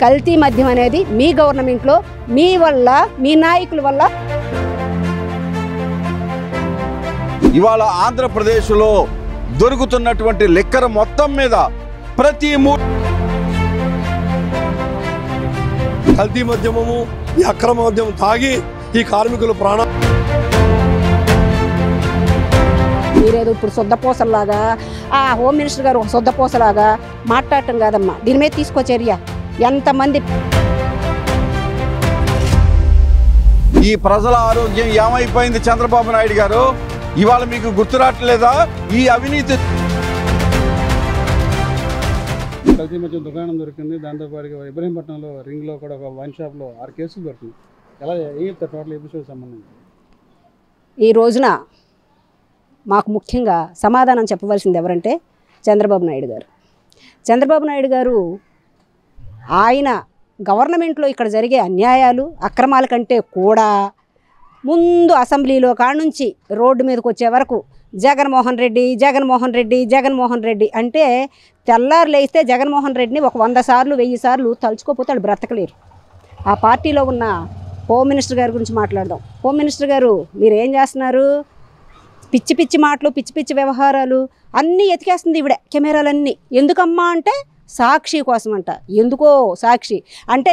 కల్తీ మద్యం అనేది మీ గవర్నమెంట్లో మీ వల్ల మీ నాయకుల వల్ల ఇవాళ ఆంధ్రప్రదేశ్లో దొరుకుతున్నటువంటి లిక్కర్ మొత్తం మీద ప్రతి కల్తీ మద్యమము ఈ అక్రమ మద్యం తాగి ఈ కార్మికుల ప్రాణం మీరేదో ఇప్పుడు శుద్ధపోసలాగా ఆ హోమ్ మినిస్టర్ గారు ఒక శుద్ధపోసలాగా మాట్లాడటం కాదమ్మా, దీని మీద తీసుకో చర్య. ఎంతమంది ఈ ప్రజల ఆరోగ్యం ఏమైపోయింది చంద్రబాబు నాయుడు గారు? ఇవాళ మీకు గుర్తురాట్లేదా ఈ అవినీతి? కల్తీ మద్యం దుకాణం దొరికింది, దాంతోపాటుగా ఇబ్రహీంపట్నంలో రింగ్లో కూడా ఒక వైన్ షాప్లో 6 కేసులు దొరికింది. ఎలా ఏం చెప్తారు టోటల్ ఎపిసోడ్ సంబంధించి? ఈ రోజున మాకు ముఖ్యంగా సమాధానం చెప్పవలసింది ఎవరంటే చంద్రబాబు నాయుడు గారు. చంద్రబాబు నాయుడు గారు ఆయన గవర్నమెంట్లో ఇక్కడ జరిగే అన్యాయాలు అక్రమాల కంటే కూడా ముందు అసెంబ్లీలో కానుంచి రోడ్డు మీదకి వచ్చే వరకు జగన్మోహన్ రెడ్డి జగన్మోహన్ రెడ్డి జగన్మోహన్ రెడ్డి అంటే తెల్లారు లేస్తే జగన్మోహన్ రెడ్డిని ఒక 100 సార్లు 1000 సార్లు తలుచుకోపోతే వాళ్ళు బ్రతకలేరు. ఆ పార్టీలో ఉన్న హోమ్ మినిస్టర్ గారి గురించి మాట్లాడదాం. హోమ్ మినిస్టర్ గారు మీరు ఏం చేస్తున్నారు? పిచ్చి పిచ్చి మాటలు పిచ్చి పిచ్చి వ్యవహారాలు అన్నీ ఎతికేస్తుంది ఈవిడ, కెమెరాలన్నీ. ఎందుకమ్మా అంటే సాక్షి కోసం అంట. ఎందుకో సాక్షి అంటే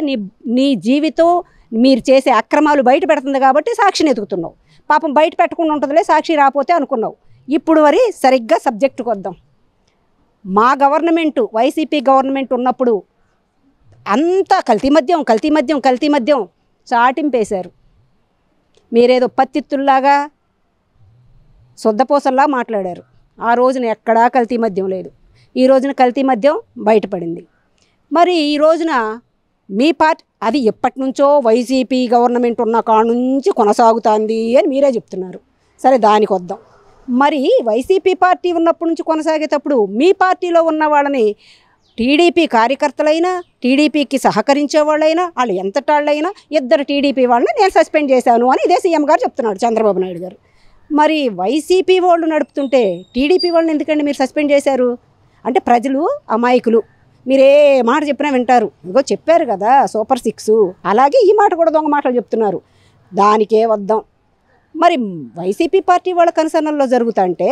నీ జీవితం మీరు చేసే అక్రమాలు బయట పెడుతుంది కాబట్టి సాక్షిని ఎతుకుతున్నావు. పాపం బయట పెట్టకుండా ఉంటుందిలే సాక్షి రాపోతే అనుకున్నావు. ఇప్పుడు మరి సరిగ్గా సబ్జెక్టుకు వద్దాం. మా గవర్నమెంటు వైసీపీ గవర్నమెంట్ ఉన్నప్పుడు అంతా కల్తీ మద్యం కల్తీ మద్యం కల్తీ మద్యం చాటింపేశారు. మీరేదో పత్తిత్తుల్లాగా శుద్ధపోసల్లా మాట్లాడారు. ఆ రోజున ఎక్కడా కల్తీ మద్యం లేదు. ఈ రోజున కల్తీ మద్యం బయటపడింది. మరి ఈ రోజున మీ పార్టీ అది ఎప్పటి నుంచో వైసీపీ గవర్నమెంట్ ఉన్న కాడ నుంచి కొనసాగుతుంది అని మీరే చెప్తున్నారు. సరే దానికి వద్దాం. మరి వైసీపీ పార్టీ ఉన్నప్పటి నుంచి కొనసాగేటప్పుడు మీ పార్టీలో ఉన్న వాళ్ళని టీడీపీ కార్యకర్తలైనా టీడీపీకి సహకరించే వాళ్ళైనా వాళ్ళు ఎంతటాళ్ళైనా 2 టీడీపీ వాళ్ళని నేను సస్పెండ్ చేశాను అని ఇదే సీఎం గారు చెప్తున్నాడు చంద్రబాబు నాయుడు గారు. మరి వైసీపీ వాళ్ళు నడుపుతుంటే టీడీపీ వాళ్ళని ఎందుకండి మీరు సస్పెండ్ చేశారు? అంటే ప్రజలు అమాయకులు, మీరు ఏ మాట చెప్పినా వింటారు. ఇదిగో చెప్పారు కదా సూపర్ 6, అలాగే ఈ మాట కూడా దొంగ మాటలు చెప్తున్నారు. దానికే వద్దాం. మరి వైసీపీ పార్టీ వాళ్ళ కన్సర్న్లో జరుగుతుంటే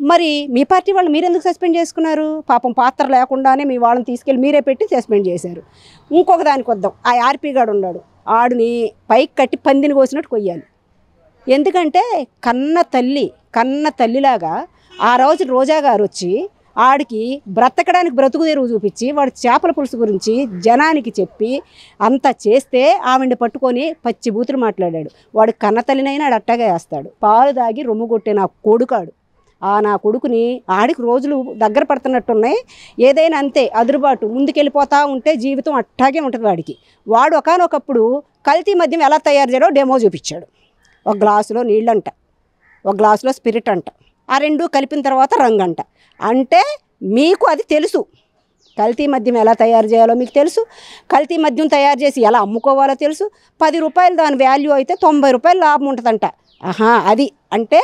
మరి మీ పార్టీ వాళ్ళు మీరెందుకు సస్పెండ్ చేసుకున్నారు? పాపం పాత్ర లేకుండానే మీ వాళ్ళని తీసుకెళ్ళి మీరే పెట్టి సస్పెండ్ చేశారు. ఇంకొక దానికి వద్దాం. ఆ ఆర్పీ గాడు ఉన్నాడు, ఆడిని పైకి కట్టి పందిని కోసినట్టు కొయ్యాలి. ఎందుకంటే కన్న తల్లిలాగా ఆ రోజు రోజా గారు వచ్చి ఆడికి బ్రతకడానికి బ్రతుకు తెరువు చూపించి వాడి చేపల పులుసు గురించి జనానికి చెప్పి అంతా చేస్తే ఆవిడ్ని పట్టుకొని పచ్చి బూతులు మాట్లాడాడు. వాడు కన్న తల్లినైనా అట్టగా వేస్తాడు. పాలు దాగి రొమ్ము కొట్టే నా కొడుకాడు. నా కొడుకుని ఆడికి రోజులు దగ్గర పడుతున్నట్టున్నాయి. ఏదైనా అంతే అదురుబాటు ముందుకెళ్ళిపోతూ ఉంటే జీవితం అట్టాగే ఉంటుంది వాడికి. వాడు ఒకానొకప్పుడు కల్తీ మద్యం ఎలా తయారు చేయడో డెమో చూపించాడు. ఒక గ్లాసులో నీళ్ళంట, ఒక గ్లాసులో స్పిరిట్ అంట, ఆ 2 కలిపిన తర్వాత రంగు అంట. అంటే మీకు అది తెలుసు, కల్తీ మద్యం ఎలా తయారు చేయాలో మీకు తెలుసు. కల్తీ మద్యం తయారు చేసి ఎలా అమ్ముకోవాలో తెలుసు. 10 రూపాయలు దాని వాల్యూ అయితే 90 రూపాయలు లాభం ఉంటుందంట. అది అంటే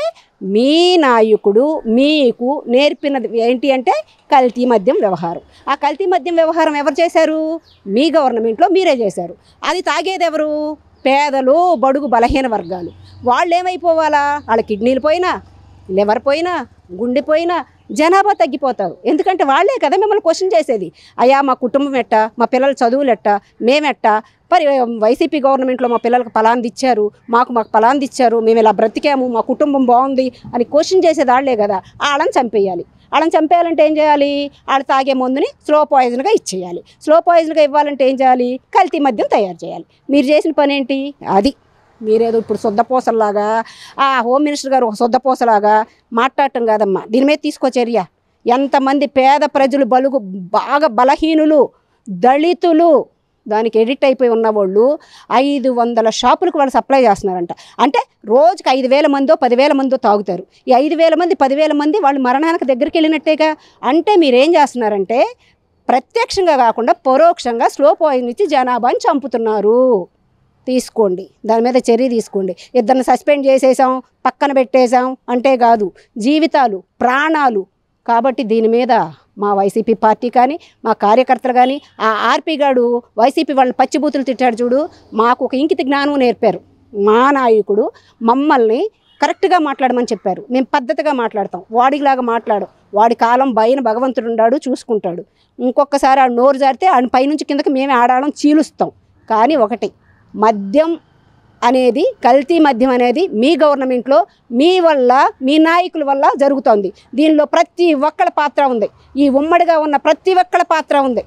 మీ నాయకుడు మీకు నేర్పినది ఏంటి అంటే కల్తీ మద్యం వ్యవహారం. ఆ కల్తీ మద్యం వ్యవహారం ఎవరు చేశారు? మీ గవర్నమెంట్లో మీరే చేశారు. అది తాగేది ఎవరు? పేదలు, బడుగు బలహీన వర్గాలు. వాళ్ళు ఏమైపోవాలా? వాళ్ళ కిడ్నీలు పోయినా, లివర్ పోయినా, గుండె పోయినా జనాభా తగ్గిపోతారు. ఎందుకంటే వాళ్ళే కదా మిమ్మల్ని క్వశ్చన్ చేసేది. అయ్యా మా కుటుంబం ఎట్టా, మా పిల్లల చదువులు ఎట్టా, మేమెట్టా, మరి వైసీపీ గవర్నమెంట్లో మా పిల్లలకు పలాంది ఇచ్చారు, మాకు పలాంది ఇచ్చారు, మేము ఇలా బ్రతికాము, మా కుటుంబం బాగుంది అని క్వశ్చన్ చేసేది వాళ్ళే కదా. వాళ్ళని చంపేయాలి. వాళ్ళని చంపేయాలంటే ఏం చేయాలి? వాళ్ళు తాగే మందుని స్లో పాయిజన్గా ఇచ్చేయాలి. స్లో పాయిజన్గా ఇవ్వాలంటే ఏం చేయాలి? కల్తీ మద్యం తయారు చేయాలి. మీరు చేసిన పని ఏంటి? అది మీరేదో ఇప్పుడు శుద్ధపోసలాగా ఆ హోమ్ మినిస్టర్ గారు ఒక శుద్ధపోసలాగా మాట్లాడటం కాదమ్మా, దీని మీద తీసుకో చర్య. ఎంతమంది పేద ప్రజలు బాగా బలహీనులు దళితులు దానికి ఎడిట్ అయిపోయి ఉన్నవాళ్ళు 500 షాపులకు వాళ్ళు సప్లై చేస్తున్నారంట. అంటే రోజుకి 5000 మందో 10,000 మందో తాగుతారు. ఈ 5000 మంది 10,000 మంది వాళ్ళు మరణానికి దగ్గరికి వెళ్ళినట్టేగా. అంటే మీరేం చేస్తున్నారంటే ప్రత్యక్షంగా కాకుండా పరోక్షంగా స్లో పాయిజన్ ఇచ్చి జనాభాని చంపుతున్నారు. తీసుకోండి, దాని మీద చర్య తీసుకోండి. 2 సస్పెండ్ చేసేసాం, పక్కన పెట్టేసాం అంటే కాదు, జీవితాలు ప్రాణాలు. కాబట్టి దీని మీద మా వైసీపీ పార్టీ కానీ మా కార్యకర్తలు కానీ ఆ ఆర్పీ గాడు వైసీపీ వాళ్ళని పచ్చిబూతులు తిట్టాడు చూడు, మాకు ఒక ఇంకిత జ్ఞానం నేర్పారు. మా నాయకుడు మమ్మల్ని కరెక్ట్గా మాట్లాడమని చెప్పారు. మేము పద్ధతిగా మాట్లాడతాం, వాడిలాగా మాట్లాడం. వాడి కాలం పైన భగవంతుడు ఉన్నాడు, చూసుకుంటాడు. ఇంకొకసారి ఆ నోరు జారితే ఆయన పైనుంచి కిందకి మేమే ఆడాలం, చీలుస్తాం. కానీ ఒకటి, మద్యం అనేది, కల్తీ మద్యం అనేది మీ గవర్నమెంట్లో మీ వల్ల, మీ నాయకుల వల్ల జరుగుతోంది. దీనిలో ప్రతి ఒక్కళ్ళ పాత్ర ఉంది, ఈ ఉమ్మడిగా ఉన్న ప్రతి ఒక్కళ్ళ పాత్ర ఉంది.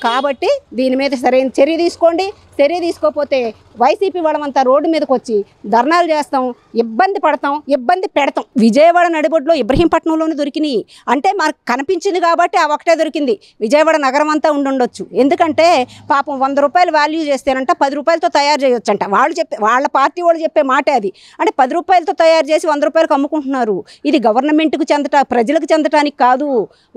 కాబట్టి దీని మీద సరైన చర్య తీసుకోండి. చర్య తీసుకోకపోతే వైసీపీ వాళ్ళమంతా రోడ్డు మీదకి వచ్చి ధర్నాలు చేస్తాం, ఇబ్బంది పడతాం, ఇబ్బంది పెడతాం. విజయవాడ నడిబొడ్లో ఇబ్రహీంపట్నంలోనే దొరికినాయి అంటే మనకు కనిపించింది కాబట్టి ఆ ఒకటే దొరికింది. విజయవాడ నగరం అంతా ఉండొచ్చు. ఎందుకంటే పాపం 100 రూపాయలు వాల్యూ చేస్తేనంట 10 రూపాయలతో తయారు చేయొచ్చంట. వాళ్ళ పార్టీ వాళ్ళు చెప్పే మాటే అది. అంటే 10 రూపాయలతో తయారు చేసి 100 రూపాయలకు అమ్ముకుంటున్నారు. ఇది గవర్నమెంట్కు ప్రజలకు చెందటానికి కాదు,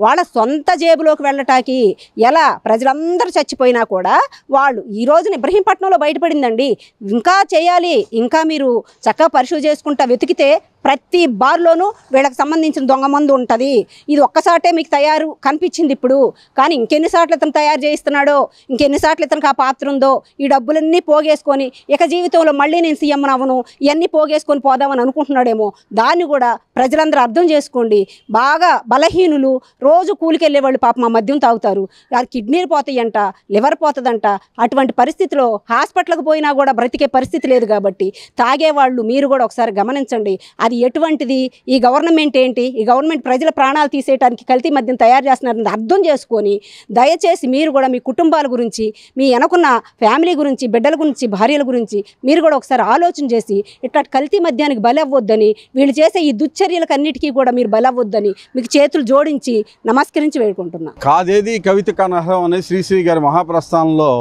వాళ్ళ సొంత జేబులోకి వెళ్ళటానికి. ఎలా ప్రజలందరూ చచ్చిపోయినా కూడా వాళ్ళు ఈ రోజున ఇబ్రహీంపట్నంలో బయటపడిందండి. ఇంకా చేయాలి, ఇంకా మీరు చక్కగా పరిశోధన చేసుకుంటా వెతికితే ప్రతి బార్లోనూ వీళ్ళకి సంబంధించిన దొంగ మందు ఉంటుంది. ఇది ఒక్కసాటే మీకు తయారు కనిపించింది ఇప్పుడు, కానీ ఇంకెన్నిసార్లు ఇతను తయారు చేయిస్తున్నాడో, ఇంకెన్నిసార్లు ఇతనికి ఆ పాత్ర ఉందో, ఈ డబ్బులన్నీ పోగేసుకొని ఇక జీవితంలో మళ్ళీ నేను సీఎం అవ్వను, ఇవన్నీ పోగేసుకొని పోదామని అనుకుంటున్నాడేమో. దాన్ని కూడా ప్రజలందరూ అర్థం చేసుకోండి. బాగా బలహీనులు రోజు కూలికెళ్ళే వాళ్ళు పాపం ఆ మద్యం తాగుతారు, అది కిడ్నీలు పోతాయంట, లివర్ పోతుందంట. అటువంటి పరిస్థితిలో హాస్పిటల్కి పోయినా కూడా బ్రతికే పరిస్థితి లేదు. కాబట్టి తాగేవాళ్ళు మీరు కూడా ఒకసారి గమనించండి, అది ఎటువంటిది, ఈ గవర్నమెంట్ ఏంటి, ఈ గవర్నమెంట్ ప్రజల ప్రాణాలు తీసేయడానికి కల్తీ మద్యం తయారు చేస్తున్నారని అర్థం చేసుకొని దయచేసి మీరు కూడా మీ కుటుంబాల గురించి, మీ వెనకున్న ఫ్యామిలీ గురించి, బిడ్డల గురించి, భార్యల గురించి మీరు కూడా ఒకసారి ఆలోచన చేసి ఇట్లా కల్తీ మద్యానికి బలవ్వద్దని, వీళ్ళు చేసే ఈ దుశ్చర్యలకన్నిటికీ కూడా మీరు బలవ్వద్దని మీకు చేతులు జోడించి నమస్కరించి వేడుకుంటున్నా. కాదేది కవితకు అనర్హం అనే శ్రీశ్రీ గారి మహాప్రస్థానంలో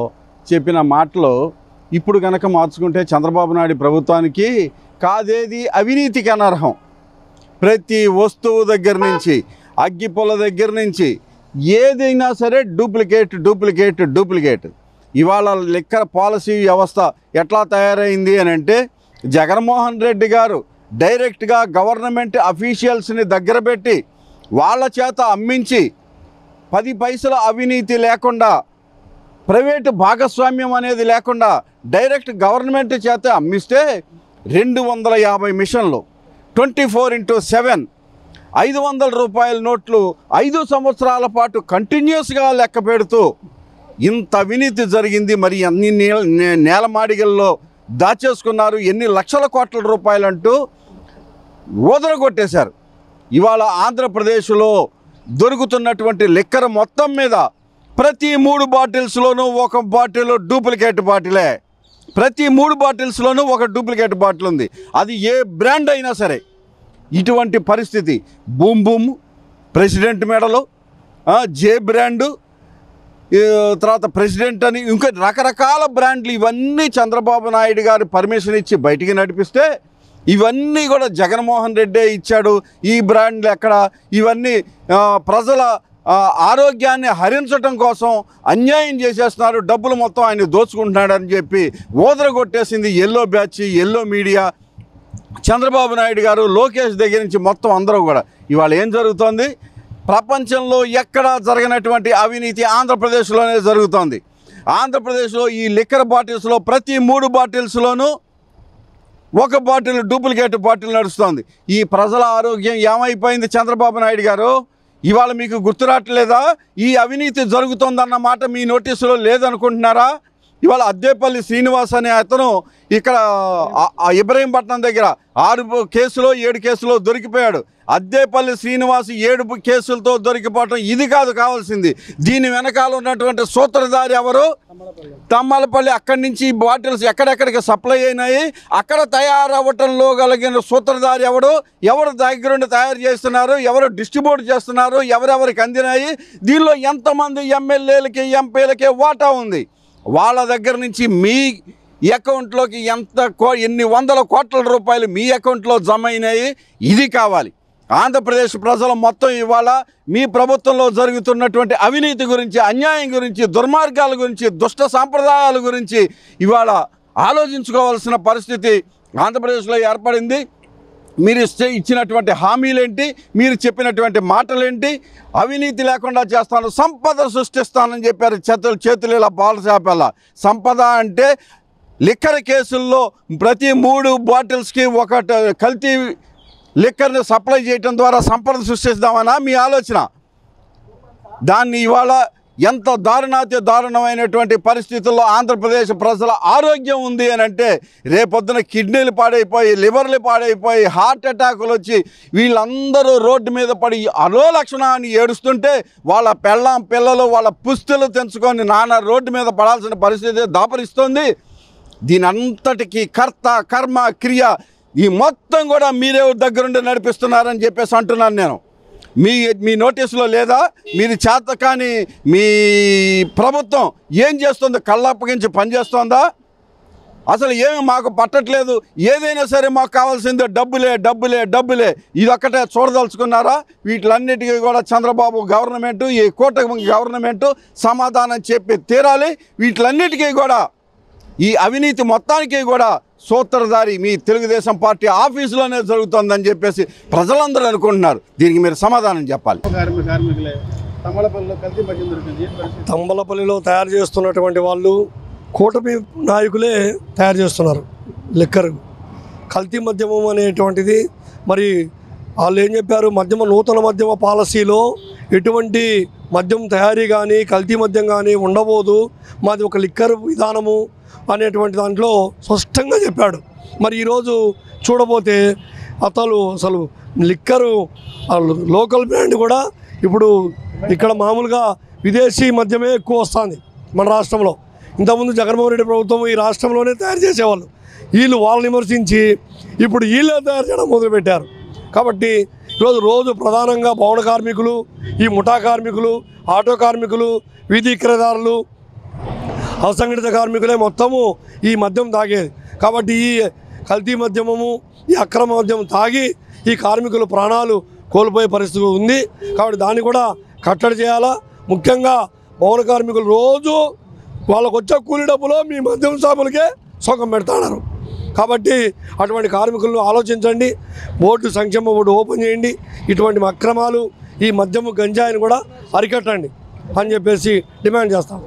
చెప్పిన మాటలు ఇప్పుడు కనుక మార్చుకుంటే చంద్రబాబు నాయుడు ప్రభుత్వానికి కాదేది అవినీతికి అనర్హం. ప్రతి వస్తువు దగ్గర నుంచి, అగ్గిపుల్ల దగ్గర నుంచి ఏదైనా సరే డూప్లికేట్. ఇవాళ లిక్కర్ పాలసీ వ్యవస్థ ఎట్లా తయారైంది అని అంటే, జగన్మోహన్ రెడ్డి గారు డైరెక్ట్గా గవర్నమెంట్ అఫీషియల్స్ని దగ్గర పెట్టి వాళ్ళ చేత అమ్మించి 10 పైసల అవినీతి లేకుండా, ప్రైవేటు భాగస్వామ్యం అనేది లేకుండా డైరెక్ట్ గవర్నమెంట్ చేత అమ్మిస్తే 250 మిషన్లు 24/7 500 రూపాయల నోట్లు 5 సంవత్సరాల పాటు కంటిన్యూస్గా లెక్క పెడుతూ ఇంత అవినీతి జరిగింది. మరి అన్ని నేలమాడిగల్లో దాచేసుకున్నారు, ఎన్ని లక్షల కోట్ల రూపాయలంటూ ఊదరగొట్టేశారు. ఇవాళ ఆంధ్రప్రదేశ్లో దొరుకుతున్నటువంటి లిక్కర్ మొత్తం మీద ప్రతి 3 బాటిల్స్లోనూ ఒక బాటిల్ డూప్లికేట్ బాటిలే. ప్రతి 3 బాటిల్స్లోనూ ఒక డూప్లికేట్ బాటిల్ ఉంది, అది ఏ బ్రాండ్ అయినా సరే. ఇటువంటి పరిస్థితి బూమ్ బూమ్, ప్రెసిడెంట్ మెడలు, జే బ్రాండు, తర్వాత ప్రెసిడెంట్ అని ఇంకా రకరకాల బ్రాండ్లు, ఇవన్నీ చంద్రబాబు నాయుడు గారు పర్మిషన్ ఇచ్చి బయటికి నడిపిస్తే ఇవన్నీ కూడా జగన్మోహన్ రెడ్డే ఇచ్చాడు. ఈ బ్రాండ్లు ఎక్కడ, ఇవన్నీ ప్రజల ఆరోగ్యాన్ని హరించడం కోసం అన్యాయం చేసేస్తున్నారు, డబ్బులు మొత్తం ఆయన దోచుకుంటున్నాడని చెప్పి ఊదరగొట్టేసింది yellow batch, yellow media. Chandrababu Naidu garu, Lokesh దగ్గర నుంచి మొత్తం అందరూ కూడా. ఇవాళ ఏం జరుగుతోంది, ప్రపంచంలో ఎక్కడా జరగనటువంటి అవినీతి ఆంధ్రప్రదేశ్లోనే జరుగుతోంది. ఆంధ్రప్రదేశ్లో ఈ లిక్కర్ బాటిల్స్లో ప్రతి 3 బాటిల్స్లోనూ ఒక బాటిల్ డూప్లికేట్ బాటిల్ నడుస్తోంది. ఈ ప్రజల ఆరోగ్యం ఏమైపోయింది చంద్రబాబు నాయుడు గారు? ఇవాళ మీకు గుర్తురాట్లేదా? ఈ అవినీతి జరుగుతోందన్న మాట మీ నోటీసులో లేదనుకుంటున్నారా? ఇవాళ అద్దేపల్లి శ్రీనివాస్ అనే అతను ఇక్కడ ఇబ్రహీంపట్నం దగ్గర 6 కేసులో 7 కేసులో దొరికిపోయాడు. అద్దేపల్లి శ్రీనివాస్ 7 కేసులతో దొరికిపోవటం ఇది కాదు కావాల్సింది. దీని వెనకాల ఉన్నటువంటి సూత్రధారి ఎవరు? తమ్మలపల్లి. అక్కడి నుంచి బాటిల్స్ ఎక్కడెక్కడికి సప్లై అయినాయి, అక్కడ తయారవ్వటంలో కలిగిన సూత్రధారి ఎవరు? ఎవరు దగ్గరుండి తయారు చేస్తున్నారు, ఎవరు డిస్ట్రిబ్యూట్ చేస్తున్నారు, ఎవరెవరికి అందినాయి, దీనిలో ఎంతమంది ఎమ్మెల్యేలకి ఎంపీలకి వాటా ఉంది, వాళ్ళ దగ్గర నుంచి మీ అకౌంట్లోకి ఎన్ని వందల కోట్ల రూపాయలు మీ అకౌంట్లో జమ అయినాయి, ఇది కావాలి. ఆంధ్రప్రదేశ్ ప్రజలు మొత్తం ఇవాళ మీ ప్రభుత్వంలో జరుగుతున్నటువంటి అవినీతి గురించి, అన్యాయం గురించి, దుర్మార్గాల గురించి, దుష్ట సాంప్రదాయాల గురించి ఇవాళ ఆలోచించుకోవాల్సిన పరిస్థితి ఆంధ్రప్రదేశ్లో ఏర్పడింది. మీరు ఇచ్చినటువంటి హామీలేంటి, మీరు చెప్పినటువంటి మాటలేంటి? అవినీతి లేకుండా చేస్తాను, సంపద సృష్టిస్తానని చెప్పారు. చేతులు ఇలా బాల్ చేపల సంపద అంటే లిక్కర్ కేసుల్లో ప్రతి 3 బాటిల్స్కి ఒక కల్తీ లిక్కర్ని సప్లై చేయడం ద్వారా సంపద సృష్టిస్తామనా మీ ఆలోచన? దాన్ని ఇవాళ ఎంత దారుణమైనటువంటి పరిస్థితుల్లో ఆంధ్రప్రదేశ్ ప్రజల ఆరోగ్యం ఉంది అని అంటే, రేపొద్దున కిడ్నీలు పాడైపోయి, లివర్లు పాడైపోయి, హార్ట్ అటాకులు వచ్చి వీళ్ళందరూ రోడ్డు మీద పడి అలో లక్షణాన్ని ఏడుస్తుంటే, వాళ్ళ పిల్లలు వాళ్ళ పుస్తులు తెంచుకొని నాన్న రోడ్డు మీద పడాల్సిన పరిస్థితి దాపరిస్తుంది. దీని అంతటికీ కర్త కర్మ క్రియ ఈ మొత్తం కూడా మీరే దగ్గరుండి నడిపిస్తున్నారని చెప్పేసి అంటున్నాను నేను. మీ నోటీసులో లేదా? మీరు చేత కానీ మీ ప్రభుత్వం ఏం చేస్తుందో కళ్ళప్పగించి పనిచేస్తోందా? అసలు ఏమి మాకు పట్టట్లేదు, ఏదైనా సరే మాకు కావాల్సిందే డబ్బులే ఇదొక్కటే చూడదలుచుకున్నారా? వీటిలన్నిటికీ కూడా చంద్రబాబు గవర్నమెంటు, ఈ కూటమి గవర్నమెంటు సమాధానం చెప్పి తీరాలి. వీటిలన్నిటికీ కూడా ఈ అవినీతి మొత్తానికి కూడా సూత్రధారి మీ తెలుగుదేశం పార్టీ ఆఫీసులోనే జరుగుతుందని చెప్పేసి ప్రజలందరూ అనుకుంటున్నారు. దీనికి మీరు సమాధానం చెప్పాలి. తంబలపల్లిలో తయారు చేస్తున్నటువంటి వాళ్ళు కూటమి నాయకులే తయారు చేస్తున్నారు లిక్కర్. కల్తీ మద్యమం అనేటువంటిది మరి వాళ్ళు ఏం చెప్పారు, నూతన మద్యమ పాలసీలో ఎటువంటి మద్యం తయారీ కానీ కల్తీ మద్యం కానీ ఉండబోదు, మాది ఒక లిక్కర్ విధానము అనేటువంటి దాంట్లో స్పష్టంగా చెప్పాడు. మరి ఈరోజు చూడబోతే అసలు లిక్కరు లోకల్ బ్రాండ్ కూడా ఇప్పుడు ఇక్కడ మామూలుగా విదేశీ మద్యమే ఎక్కువ వస్తుంది మన రాష్ట్రంలో. ఇంతకుముందు జగన్మోహన్ రెడ్డి ప్రభుత్వం ఈ రాష్ట్రంలోనే తయారు చేసేవాళ్ళు. వాళ్ళని విమర్శించి ఇప్పుడు వీళ్ళే తయారు చేయడం మొదలుపెట్టారు. కాబట్టి రోజు ప్రధానంగా భవన కార్మికులు, ఈ ముఠా కార్మికులు, ఆటో కార్మికులు, వీధి విక్రయదారులు, అసంఘటిత కార్మికులే మొత్తము ఈ మద్యం తాగేది. కాబట్టి ఈ కల్తీ మద్యమము, ఈ అక్రమ మద్యం తాగి ఈ కార్మికులు ప్రాణాలు కోల్పోయే పరిస్థితి ఉంది. కాబట్టి దాన్ని కూడా కట్టడి చేయాలా. ముఖ్యంగా భవన కార్మికులు రోజు వాళ్ళకు వచ్చే కూలీ డబ్బులో మీ మద్యం షాపులకే సొంతం పెడతాడారు. కాబట్టి అటువంటి కార్మికులను ఆలోచించండి, సంక్షేమ బోర్డు ఓపెన్ చేయండి, ఇటువంటి అక్రమాలు ఈ మద్యము గంజాయిని కూడా అరికట్టండి అని చెప్పేసి డిమాండ్ చేస్తాం.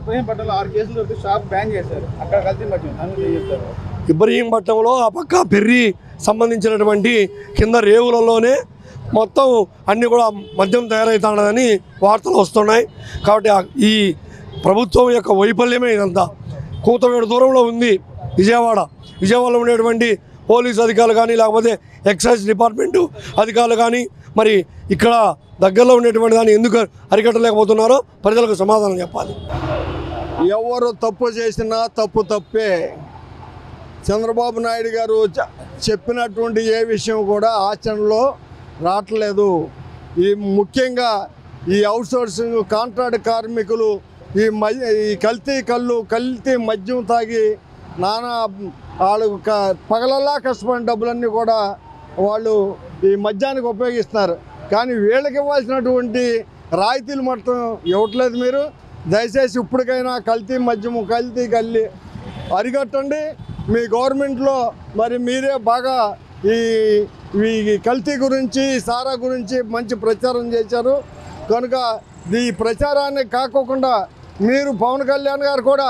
ఇబ్రహీంపట్నంలో ఆ పక్క పెర్రి సంబంధించినటువంటి కింద రేవులలోనే మొత్తం అన్నీ కూడా మద్యం తయారవుతాడని వార్తలు వస్తున్నాయి. కాబట్టి ఈ ప్రభుత్వం యొక్క వైఫల్యమే ఇదంతా. కూతవేడు దూరంలో ఉంది విజయవాడలో ఉండేటువంటి పోలీసు అధికారులు కానీ లేకపోతే ఎక్సైజ్ డిపార్ట్మెంటు అధికారులు కానీ మరి ఇక్కడ దగ్గరలో ఉండేటువంటి దాన్ని ఎందుకు అరికట్టలేకపోతున్నారో ప్రజలకు సమాధానం చెప్పాలి. ఎవరు తప్పు చేసినా తప్పే. చంద్రబాబు నాయుడు గారు చెప్పినటువంటి ఏ విషయం కూడా ఆచరణలో రావట్లేదు. ముఖ్యంగా ఈ అవుట్సోర్సింగ్ కాంట్రాక్ట్ కార్మికులు ఈ కల్తీ మద్యం తాగి నానా వాళ్ళు పగలల్లా కష్టపడిన డబ్బులన్నీ కూడా వాళ్ళు ఈ మద్యానికి ఉపయోగిస్తున్నారు. కానీ వీళ్ళకి ఇవ్వాల్సినటువంటి రాయితీలు మొత్తం ఇవ్వట్లేదు. మీరు దయచేసి ఇప్పటికైనా కల్తీ మద్యము కల్తీ అరికట్టండి. మీ గవర్నమెంట్లో మరి మీరే బాగా ఈ కల్తీ గురించి సారా గురించి మంచి ప్రచారం చేశారు కనుక ఈ ప్రచారాన్ని కాకోకుండా మీరు పవన్ కళ్యాణ్ గారు కూడా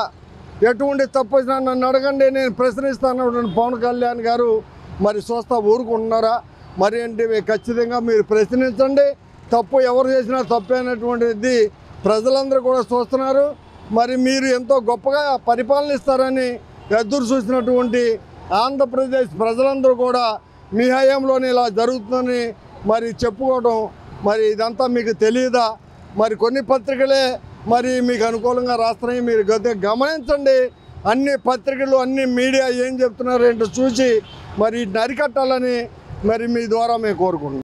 ఎటువంటి తప్పు వచ్చినా నన్ను అడగండి, నేను ప్రశ్నిస్తాను. పవన్ కళ్యాణ్ గారు మరి చూస్తా ఊరుకుంటున్నారా? మరి ఏంటి ఖచ్చితంగా మీరు ప్రశ్నించండి. తప్పు ఎవరు చేసినా తప్పైనటువంటిది ప్రజలందరూ కూడా చూస్తున్నారు. మరి మీరు ఎంతో గొప్పగా పరిపాలన ఇస్తారని ఎదురు చూసినటువంటి ఆంధ్రప్రదేశ్ ప్రజలందరూ కూడా మీ హయాంలోనే ఇలా జరుగుతుందని మరి చెప్పుకోవడం మరి ఇదంతా మీకు తెలియదా? మరి కొన్ని పత్రికలే మరి మీకు అనుకూలంగా రాస్తున్నాయి. మీరు గమనించండి. అన్ని పత్రికలు అన్ని మీడియా ఏం చెప్తున్నారు ఏంటో చూసి మరి అరికట్టాలని మరి మీ ద్వారా మేము కోరుకుంటున్నాం.